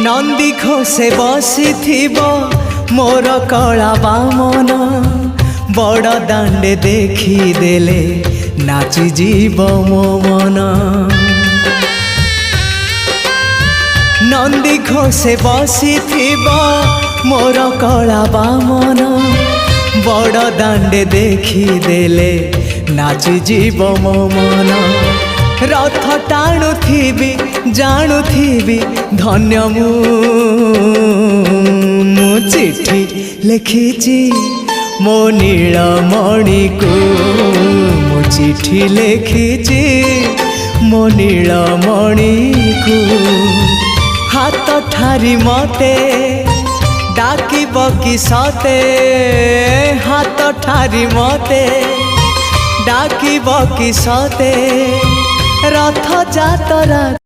नंदी घोषे बसी मोर कला बामन बड़ दांडे देखी देले नाची जीव मो मन। नंदी घोषे बसी मोर कला बामन बड़ दांडे देखी देले नाची जीव मो मन। रथ टाणुथिबी जाणुथिबी धन्य मु चिट्ठी लिखिची मो नीलमणि को मु चिट्ठी लिखिची मो नीलमणि को। हाथ ठारी मते डाकिब कि सते हाथ ठारी मते डाकिब कि सते रथ जातरा।